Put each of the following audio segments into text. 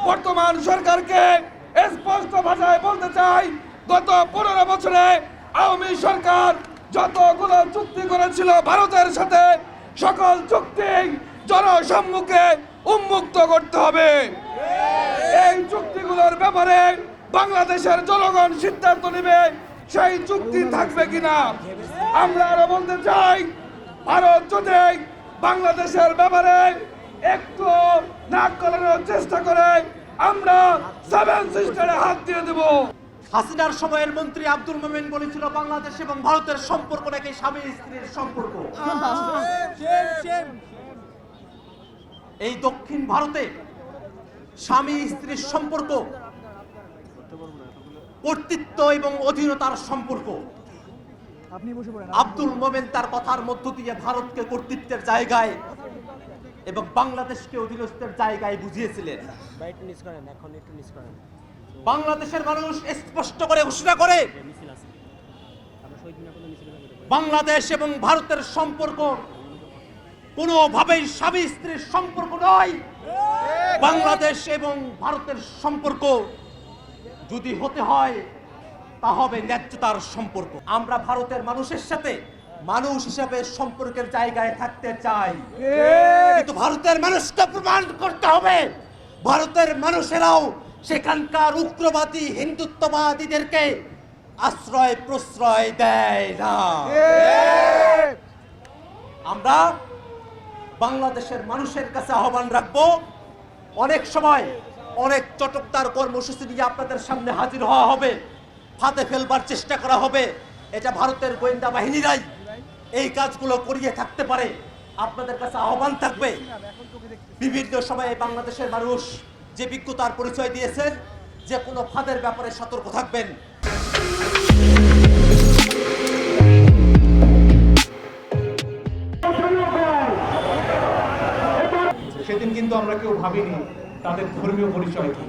বর্তমান সরকারকে স্পষ্ট ভাষায় বলতে চাই, গত 15 বছরে আওয়ামী সরকার যতগুলো চুক্তি করেছিল ভারতের সাথে, সকল চুক্তি জনসম্মুখে উন্মুক্ত করতে হবে। এই চুক্তিগুলোর ব্যাপারে বাংলাদেশের জনগণ সিদ্ধান্ত নেবে সেই চুক্তি থাকবে কিনা। আমরা আরো বলতে চাই, ভারত যদি বাংলাদেশের ব্যাপারে একটু নাক গলানোর চেষ্টা করে, আমরা 7 সিস্টারে হাত দিয়ে দেব। হাসিনার সময়ের মন্ত্রী আব্দুল মোমেন বলেছিল বাংলাদেশ এবং ভারতের সম্পর্ক নাকি স্বামী স্ত্রীর সম্পর্ক। এই দক্ষিণ ভারতে স্বামী স্ত্রীর সম্পর্ক কর্তৃত্ব এবং অধীনতার সম্পর্ক। আব্দুল মোমেন তার কথার মধ্য দিয়ে ভারতকে কর্তৃত্বের জায়গায় এবং বাংলাদেশকে অধীনস্থের জায়গায় বুঝিয়েছিলেন। বাংলাদেশের মানুষ স্পষ্ট করে ঘোষণা করে বাংলাদেশ এবং ভারতের সম্পর্ক কোনোভাবেই স্বামী স্ত্রীর সম্পর্ক নয়। বাংলাদেশ এবং ভারতের সম্পর্ক যদি হতে হয় তা হবে ন্যায্যতার সম্পর্ক। আমরা ভারতের মানুষের সাথে মানুষ হিসাবে সম্পর্কের জায়গায় থাকতে চাই, কিন্তু ভারতের মানুষকে প্রমাণ করতে হবে ভারতের মানুষেরাও সেখানকার উগ্রবাদী হিন্দুত্ববাদীদেরকে আশ্রয় প্রশ্রয় দেয় না। আমরা বাংলাদেশের মানুষের কাছে আহ্বান রাখবো, অনেক সময় অনেক চটকদার কর্মসূচি নিয়ে আপনাদের সামনে হাজির হওয়া হবে, ফাঁদে ফেলবার চেষ্টা করা হবে। এটা ভারতের গোয়েন্দা বাহিনীরাই এই কাজগুলো করিয়ে থাকতে পারে। আপনাদের কাছে আহ্বান থাকবে, বিভিন্ন সময়ে বাংলাদেশের মানুষ যে বিজ্ঞতার পরিচয় দিয়েছেন, যে কোনো ফাঁদের ব্যাপারে সতর্ক থাকবেন। সেদিন কিন্তু আমরা কেউ ভাবিনি তাদের ধর্মীয় পরিচয় কি।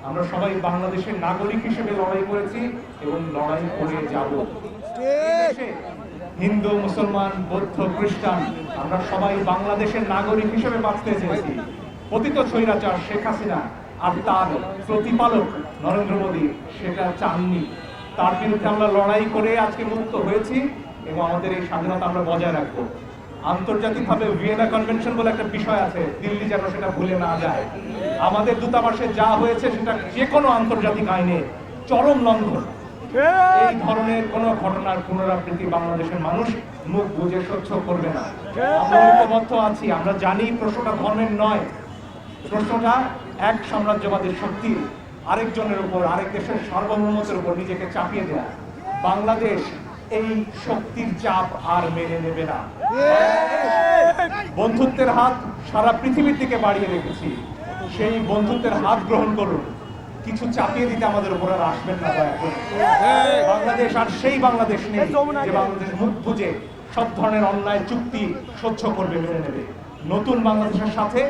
আমরা সবাই বাংলাদেশের নাগরিক হিসেবে লড়াই করেছি এবং লড়াই করে যাব। হিন্দু, মুসলমান, বৌদ্ধ, খ্রিস্টান, আমরা সবাই বাংলাদেশের নাগরিক হিসেবে বাঁচতে চেয়েছি। পতিত স্বৈরাচার শেখ হাসিনা আর তার প্রতিপালক নরেন্দ্র মোদী সেটা চাননি। তার বিরুদ্ধে আমরা লড়াই করে আজকে মুক্ত হয়েছি এবং আমাদের এই স্বাধীনতা আমরা বজায় রাখবো। আন্তর্জাতিকভাবে ভিয়েনা কনভেনশন বলে একটা বিষয় আছে, দিল্লি যেন সেটা ভুলে না যায়। আমাদের দূতাবাসে যা হয়েছে সেটা যে কোনো আন্তর্জাতিক আইনে চরম লঙ্ঘন। এই ধরনের কোন ঘটনার পুনরাবৃত্তি বাংলাদেশের মানুষ মুখ বুজে সহ্য করবে না। আমরা ঐক্যবদ্ধ আছি। আমরা জানি প্রশ্নটা ধর্মের নয়, প্রশ্নটা এক সাম্রাজ্যবাদের শক্তি আরেকজনের উপর, আরেক দেশের সার্বভৌমত্বের উপর নিজেকে চাপিয়ে দেয়া। বাংলাদেশ এই শক্তির চাপ আর মেনে নেবে না। বন্ধুত্বের হাত সারা পৃথিবীর দিকে বাড়িয়ে রেখেছি, সেই বন্ধুত্বের হাত গ্রহণ করুন। কিছু চাপিয়ে দিতে আমাদের উপর আর আসবেন না দয়া করে। বাংলাদেশ আর সেই বাংলাদেশ নেই যে বাংলাদেশ মুখ বুঝে সব ধরনের অন্যায় চুক্তি সহ্য করবে, মেনে নেবে। নতুন বাংলাদেশের সাথে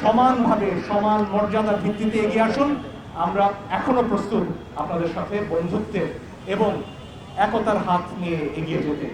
সমানভাবে সমান মর্যাদার ভিত্তিতে এগিয়ে আসুন। আমরা এখনো প্রস্তুত আপনাদের সাথে বন্ধুত্বের এবং একতার হাত নিয়ে এগিয়ে যেতে।